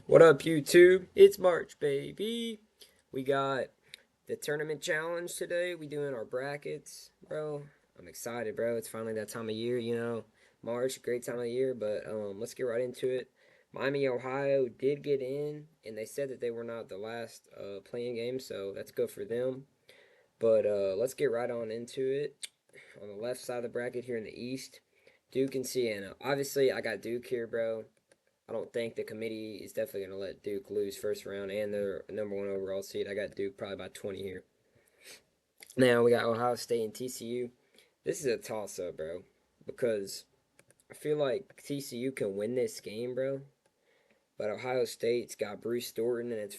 What up, YouTube? It's March, baby. We got the tournament challenge today. We doing our brackets, bro. I'm excited, bro. It's finally that time of year. March, great time of year. But let's get right into it. Miami, Ohio did get in, and they said that they were not the last playing game, so that's good for them. But let's get right on into it. On the left side of the bracket here in the East, Duke and Siena. Obviously, I got Duke here, bro. I don't think the committee is definitely going to let Duke lose first round and their number one overall seed. I got Duke probably by 20 here. Now we got Ohio State and TCU. This is a toss up, bro, because I feel like TCU can win this game, bro. But Ohio State's got Bruce Thornton, and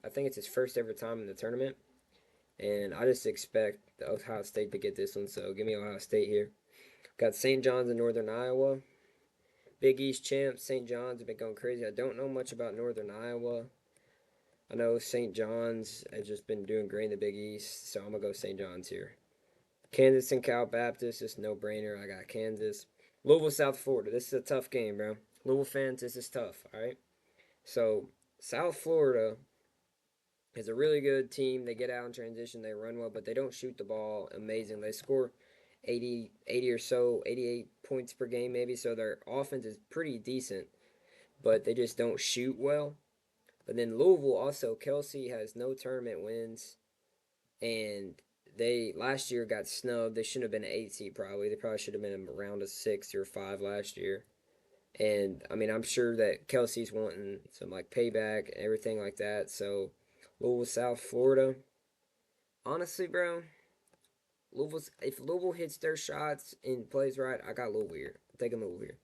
I think it's his first ever time in the tournament. And I just expect the Ohio State to get this one, so give me Ohio State here. Got St. John's in Northern Iowa. Big East champs, St. John's have been going crazy. I don't know much about Northern Iowa. I know St. John's has just been doing great in the Big East, so I'm going to go St. John's here. Kansas and Cal Baptist, just no brainer. I got Kansas. Louisville, South Florida. This is a tough game, bro. Louisville fans, this is tough, all right? So, South Florida is a really good team. They get out in transition, they run well, but they don't shoot the ball amazing. They score 80 or so, 88 points per game maybe, so their offense is pretty decent, but they just don't shoot well. But then Louisville also, Kelsey has no tournament wins, and they last year got snubbed. They shouldn't have been an 8 seed probably. They probably should have been around a 6 or 5 last year. And I mean, I'm sure that Kelsey's wanting some like payback and everything like that. So Louisville, South Florida. Honestly, bro, if Louisville hits their shots and plays right, I got Louisville here. I'm taking Louisville here.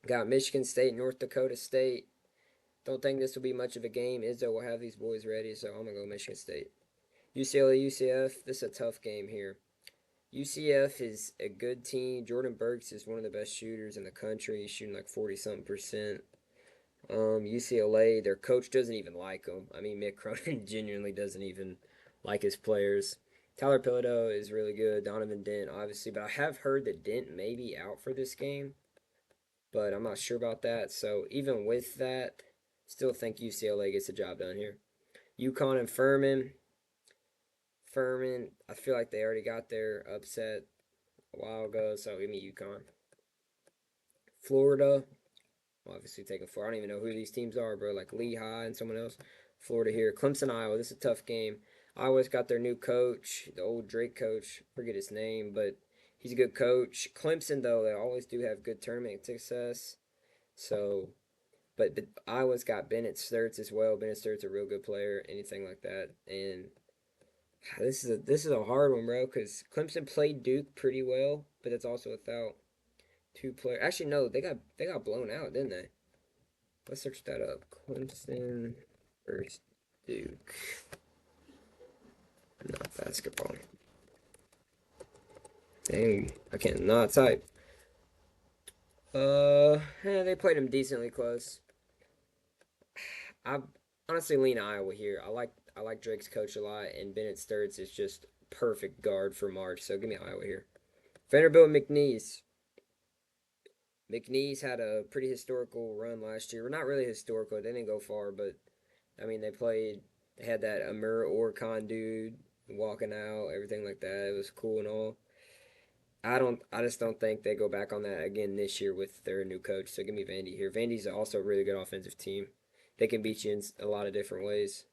Got Michigan State, North Dakota State. Don't think this will be much of a game. Izzo will have these boys ready, so I'm gonna go Michigan State. UCLA, UCF. This is a tough game here. UCF is a good team. Jordan Burks is one of the best shooters in the country. He's shooting like 40 something percent. UCLA, their coach doesn't even like them. I mean, Mick Cronin genuinely doesn't even like his players. Tyler Piloto is really good. Donovan Dent, obviously, but I have heard that Dent may be out for this game, but I'm not sure about that. So even with that, still think UCLA gets the job done here. UConn and Furman. Furman, I feel like they already got their upset a while ago, so give me UConn. Florida, obviously taking Florida. I don't even know who these teams are, bro. Like Lehigh and someone else. Florida here. Clemson, Iowa. This is a tough game. Iowa's got their new coach, the old Drake coach. Forget his name, but he's a good coach. Clemson, though, they always do have good tournament success. So, but Iowa's got Bennett Sturts as well. Bennett Sturts a real good player, anything like that. And this is a hard one, bro, because Clemson played Duke pretty well, but that's also without two players. Actually, no, they got blown out, didn't they? Let's search that up. Clemson versus Duke. Not basketball. Dang, I can't not type. They played them decently close. I honestly lean Iowa here. I like Drake's coach a lot, and Bennett Sturts is just perfect guard for March. So give me Iowa here. Vanderbilt McNeese. McNeese had a pretty historical run last year. Well, not really historical. They didn't go far, but I mean, They had that Amir Orkhan dude walking out, everything like that. It was cool and all. I just don't think they go back on that again this year with their new coach. So give me Vandy here. Vandy's also a really good offensive team. They can beat you in a lot of different ways.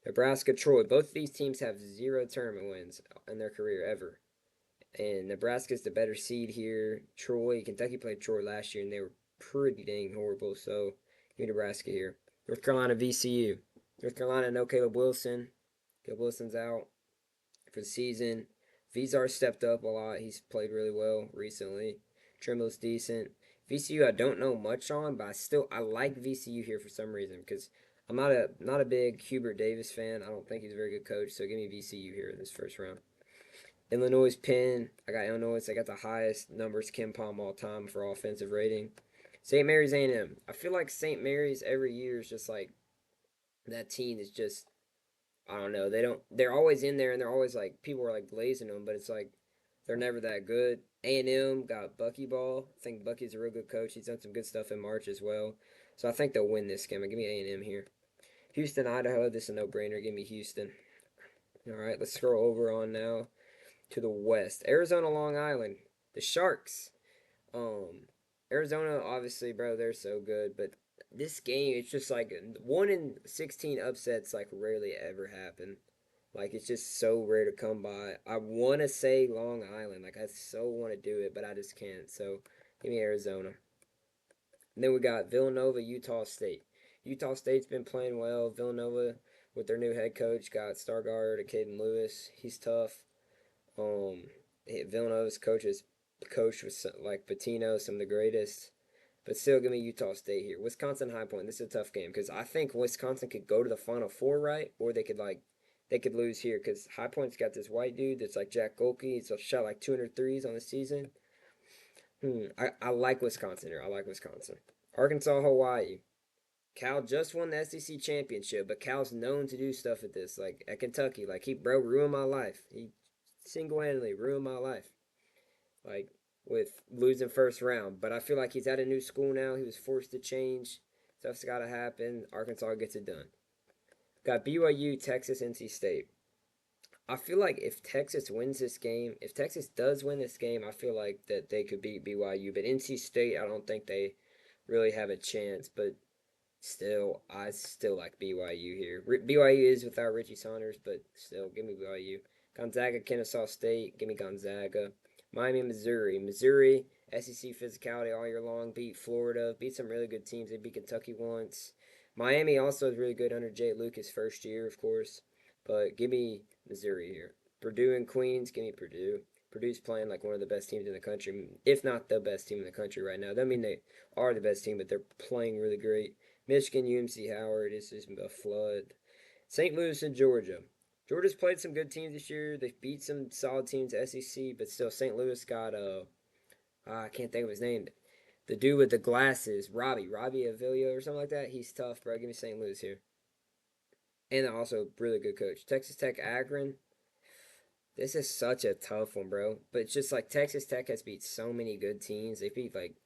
Nebraska, Troy. Both of these teams have zero tournament wins in their career ever. And Nebraska's the better seed here. Kentucky played Troy last year, and they were pretty dang horrible. So give me Nebraska here. North Carolina, VCU. North Carolina, no Caleb Wilson. Caleb Wilson's out for the season. Vizar stepped up a lot. He's played really well recently. Trimble's decent. VCU I don't know much on, but I like VCU here for some reason because I'm not a big Hubert Davis fan. I don't think he's a very good coach. So give me VCU here in this first round. Illinois Penn. I got Illinois. I got the highest numbers Ken Palm all time for offensive rating. St. Mary's A&M. I feel like St. Mary's every year is just like that team is just I don't know. They're always in there and they're always like people are like blazing them, but it's like they're never that good. A&M got Bucky Ball. I think Bucky's a real good coach. He's done some good stuff in March as well. So I think they'll win this game. Give me A&M here. Houston, Idaho. This is a no-brainer. Give me Houston. All right, let's scroll over on now to the west. Arizona, Long Island. The Sharks. Um, Arizona, obviously, bro, they're so good, but this game, it's just like 1 in 16 upsets, like rarely ever happen. Like it's just so rare to come by. I want to say Long Island, like I so want to do it, but I just can't. So give me Arizona. And then we got Villanova, Utah State. Utah State's been playing well. Villanova with their new head coach got star guard Caden Lewis. He's tough. Um, Villanova's coaches coached with like Patino, some of the greatest. But still, give me Utah State here. Wisconsin High Point. This is a tough game because I think Wisconsin could go to the Final Four, right? Or they could lose here because High Point's got this white dude that's like Jack Golke. He's shot like 200 threes on the season. I like Wisconsin here. I like Wisconsin. Arkansas, Hawaii. Cal just won the SEC championship, but Cal's known to do stuff at this, like at Kentucky. Like he bro ruined my life. He single-handedly ruined my life. Like with losing first round. But I feel like he's at a new school now. He was forced to change. Stuff's got to happen. Arkansas gets it done. Got BYU, Texas, NC State. I feel like if Texas wins this game, if Texas does win this game, I feel like that they could beat BYU. But NC State, I don't think they really have a chance. But still, I still like BYU here. BYU is without Richie Saunders, but still, give me BYU. Gonzaga, Kennesaw State, give me Gonzaga. Miami, Missouri. Missouri, SEC physicality all year long. Beat Florida. Beat some really good teams. They beat Kentucky once. Miami also is really good under Jay Lucas' first year, of course. But give me Missouri here. Purdue and Queens, give me Purdue. Purdue's playing like one of the best teams in the country, if not the best team in the country right now. That mean they are the best team, but they're playing really great. Michigan, UMC Howard is just a flood. St. Louis and Georgia. Georgia's played some good teams this year. They've beat some solid teams, SEC, but still St. Louis got I can't think of his name. The dude with the glasses, Robbie Avila or something like that. He's tough, bro. Give me St. Louis here. And also really good coach. Texas Tech, Akron. This is such a tough one, bro. But it's just like Texas Tech has beat so many good teams. They beat like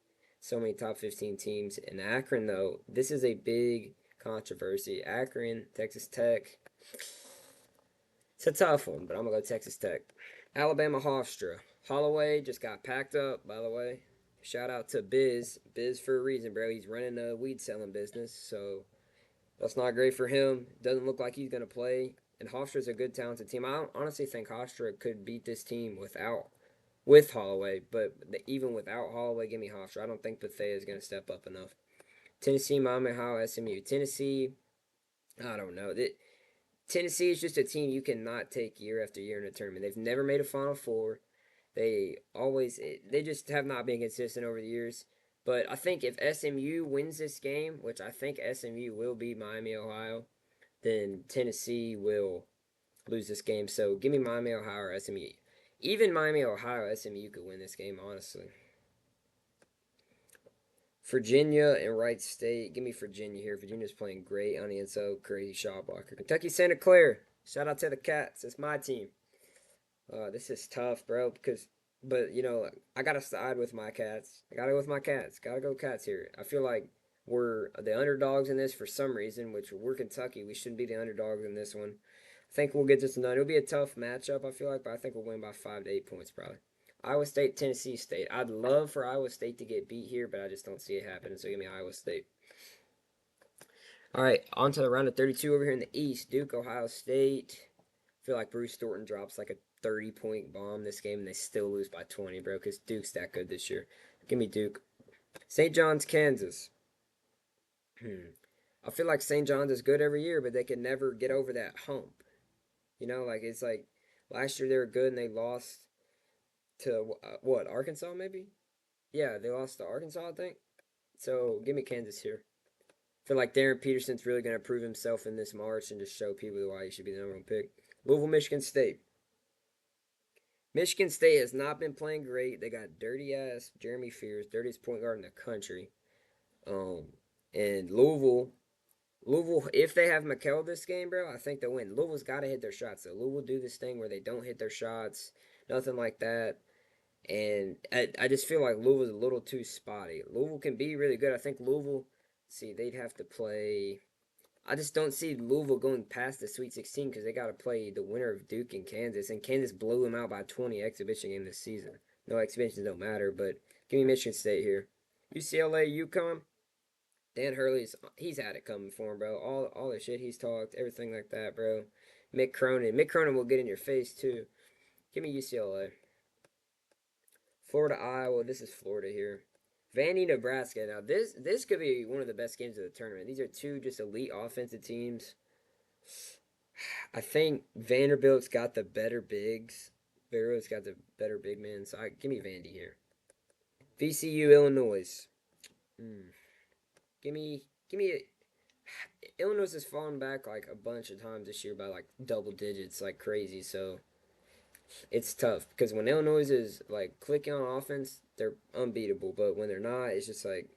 so many top 15 teams. And Akron, though, this is a big controversy. Akron, Texas Tech. It's a tough one, but I'm going to go Texas Tech. Alabama, Hofstra. Holloway just got packed up, by the way. Shout out to Biz. Biz for a reason, bro. He's running a weed selling business, so that's not great for him. Doesn't look like he's going to play. And Hofstra's a good, talented team. I honestly think Hofstra could beat this team with Holloway, but even without Holloway, give me Hofstra. I don't think Bethea is going to step up enough. Tennessee, Miami, Ohio, SMU. Tennessee, I don't know. Tennessee is just a team you cannot take year after year in a tournament. They've never made a Final Four. They just have not been consistent over the years. But I think if SMU wins this game, which I think SMU will beat Miami, Ohio, then Tennessee will lose this game. So give me Miami, Ohio, or SMU. Even Miami, Ohio, SMU could win this game, honestly. Virginia and Wright State. Give me Virginia here. Virginia's playing great on the inside. Crazy shot blocker. Kentucky, Santa Clara. Shout out to the Cats. It's my team. This is tough, bro. But I gotta side with my Cats. I gotta go with my Cats. Gotta go Cats here. I feel like we're the underdogs in this for some reason, which we're Kentucky. We shouldn't be the underdogs in this one. I think we'll get this done. It'll be a tough matchup, I feel like, but I think we'll win by 5 to 8 points probably. Iowa State, Tennessee State. I'd love for Iowa State to get beat here, but I just don't see it happening. So give me Iowa State. All right, on to the round of 32 over here in the East. Duke, Ohio State. I feel like Bruce Thornton drops like a 30-point bomb this game, and they still lose by 20, bro, because Duke's that good this year. Give me Duke. St. John's, Kansas. I feel like St. John's is good every year, but they can never get over that hump. Like it's like last year they were good and they lost to what, Arkansas maybe? Yeah, they lost to Arkansas, I think. So give me Kansas here. I feel like Darren Peterson's really going to prove himself in this March and just show people why he should be the number one pick. Louisville, Michigan State. Michigan State has not been playing great. They got dirty ass Jeremy Fears, dirtiest point guard in the country. Um, and Louisville, if they have Mikel this game, bro, I think they'll win. Louisville's got to hit their shots. So Louisville do this thing where they don't hit their shots, nothing like that. And I just feel like Louisville's a little too spotty. Louisville can be really good. I think Louisville see, they'd have to play. I just don't see Louisville going past the Sweet 16 because they got to play the winner of Duke and Kansas, and Kansas blew them out by 20 exhibition game this season. No exhibitions don't matter, but give me Michigan State here. UCLA, UConn. Dan Hurley's he's had it coming for him, bro. All the shit he's talked, everything like that, bro. Mick Cronin will get in your face too. Give me UCLA. Florida, Iowa. This is Florida here. Vandy, Nebraska. Now this could be one of the best games of the tournament. These are two just elite offensive teams. I think Vanderbilt's got the better bigs. Vanderbilt's got the better big men. So give me Vandy here. VCU, Illinois. Mm. Give me. Illinois has fallen back like a bunch of times this year by like double digits, like crazy. So it's tough because when Illinois is like clicking on offense, they're unbeatable. But when they're not, it's just like,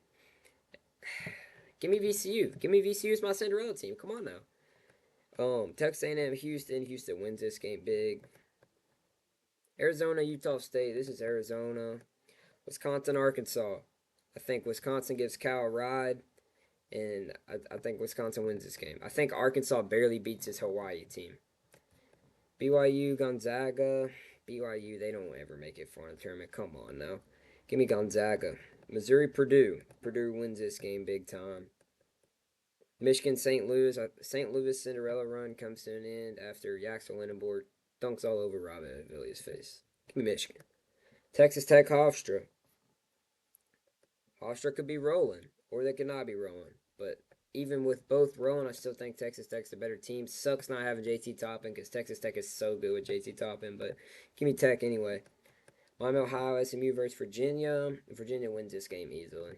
give me VCU. Give me VCU as my Cinderella team. Come on now. Texas A&M, Houston. Houston wins this game big. Arizona, Utah State. This is Arizona. Wisconsin, Arkansas. I think Wisconsin gives Cal a ride, and I think Wisconsin wins this game. I think Arkansas barely beats his Hawaii team. BYU, Gonzaga. BYU, they don't ever make it far in the tournament. Come on now. Give me Gonzaga. Missouri, Purdue. Purdue wins this game big time. Michigan, St. Louis. St. Louis Cinderella run comes to an end after Yaxel Lindenborg dunks all over Robin Villiers' face. Give me Michigan. Texas Tech, Hofstra. Hofstra could be rolling, or they could not be rolling. But even with both rolling, I still think Texas Tech's the better team. Sucks not having JT Toppin because Texas Tech is so good with JT Toppin. But give me Tech anyway. Miami, Ohio, SMU versus Virginia. Virginia wins this game easily,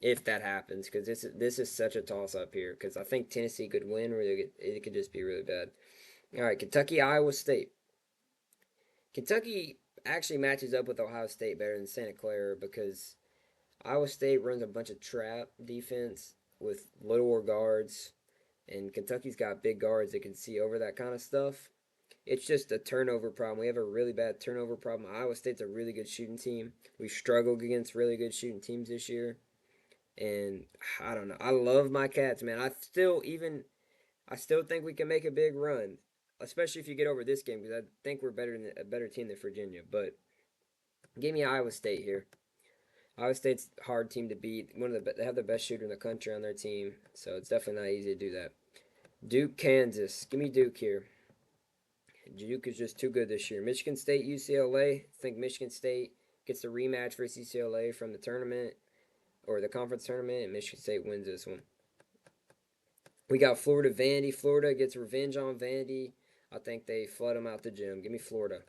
if that happens, because this is such a toss up here. Because I think Tennessee could win, or it could just be really bad. All right, Kentucky, Iowa State. Kentucky actually matches up with Ohio State better than Santa Clara because Iowa State runs a bunch of trap defense with littler guards, and Kentucky's got big guards that can see over that kind of stuff. It's just a turnover problem. We have a really bad turnover problem. Iowa State's a really good shooting team. We struggled against really good shooting teams this year, and I don't know. I love my Cats, man. I still think we can make a big run, especially if you get over this game because I think we're a better team than Virginia. But give me Iowa State here. Iowa State's a hard team to beat. They have the best shooter in the country on their team, so it's definitely not easy to do that. Duke, Kansas. Give me Duke here. Duke is just too good this year. Michigan State, UCLA. I think Michigan State gets the rematch versus UCLA from the tournament or the conference tournament, and Michigan State wins this one. We got Florida, Vandy. Florida gets revenge on Vandy. I think they flood them out the gym. Give me Florida.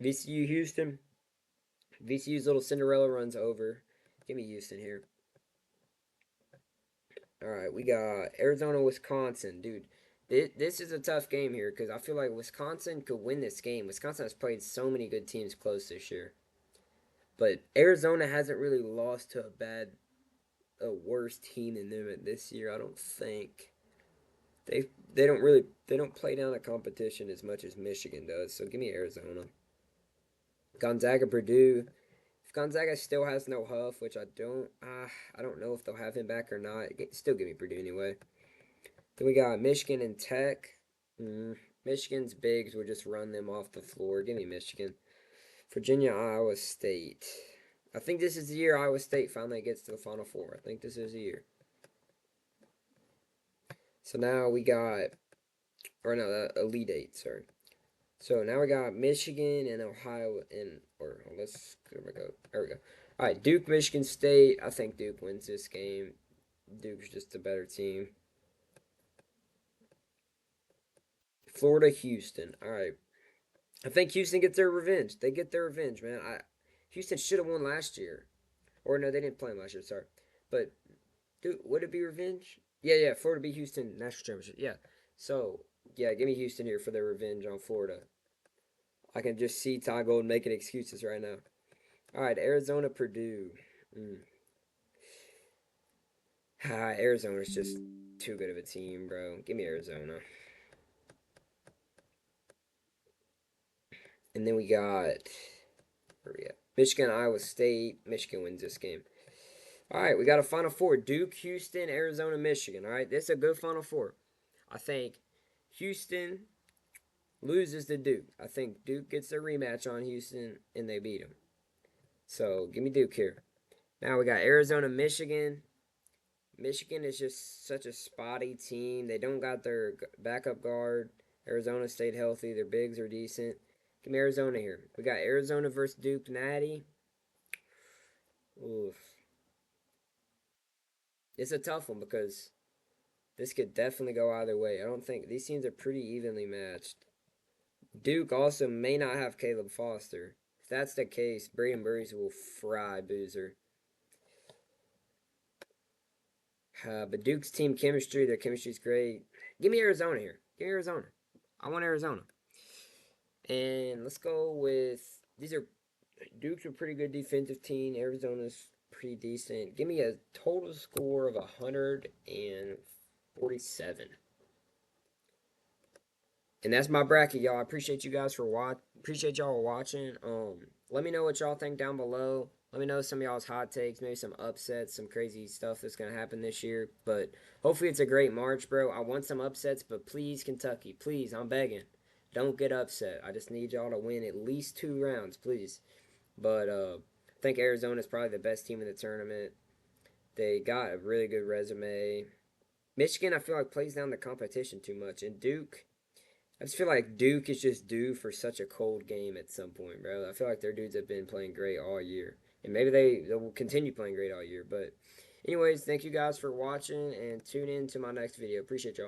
VCU, Houston. VCU's little Cinderella runs over. Give me Houston here. All right, we got Arizona, Wisconsin, dude. This is a tough game here because I feel like Wisconsin could win this game. Wisconsin has played so many good teams close this year, but Arizona hasn't really lost to a worse team than them this year. I don't think they don't play down the competition as much as Michigan does. So give me Arizona. Gonzaga, Purdue. If Gonzaga still has no Huff, which I don't know if they'll have him back or not. Still give me Purdue anyway. Then we got Michigan and Tech. Michigan's bigs would just run them off the floor. Give me Michigan. Virginia, Iowa State. I think this is the year Iowa State finally gets to the Final Four. I think this is the year. So now we got, or no, Elite Eight, sorry. So now we got Michigan and Ohio let's go. There we go. All right, Duke, Michigan State. I think Duke wins this game. Duke's just a better team. Florida, Houston. All right. I think Houston gets their revenge. They get their revenge, man. Houston should have won last year. Or no, they didn't play him last year, sorry. But dude, would it be revenge? Yeah, Florida beat Houston national championship. Yeah. So, yeah, give me Houston here for their revenge on Florida. I can just see Ty Gold making excuses right now. All right, Arizona, Purdue. Arizona's just too good of a team, bro. Give me Arizona. And then we got where we at? Michigan, Iowa State. Michigan wins this game. All right, we got a Final Four: Duke, Houston, Arizona, Michigan. All right, this is a good Final Four. I think Houston loses to Duke. I think Duke gets a rematch on Houston and they beat them. So give me Duke here. Now we got Arizona, Michigan. Michigan is just such a spotty team. They don't got their backup guard. Arizona stayed healthy. Their bigs are decent. Give me Arizona here. We got Arizona versus Duke Natty. Oof. It's a tough one because this could definitely go either way. I don't think these teams are pretty evenly matched. Duke also may not have Caleb Foster. If that's the case, Braden Burries will fry Boozer. But Duke's team chemistry, their chemistry's great. Give me Arizona here. Give me Arizona. I want Arizona. And let's go with these are Duke's a pretty good defensive team. Arizona's pretty decent. Give me a total score of 147. And that's my bracket, y'all. I appreciate you guys for appreciate y'all watching. Let me know what y'all think down below. Let me know some of y'all's hot takes, maybe some upsets, some crazy stuff that's gonna happen this year. But hopefully it's a great March, bro. I want some upsets, but please, Kentucky, please, I'm begging. Don't get upset. I just need y'all to win at least 2 rounds, please. But I think Arizona's probably the best team in the tournament. They got a really good resume. Michigan, I feel like plays down the competition too much, and Duke. I just feel like Duke is just due for such a cold game at some point, bro. I feel like their dudes have been playing great all year. And maybe they will continue playing great all year. But, anyways, thank you guys for watching and tune in to my next video. Appreciate y'all.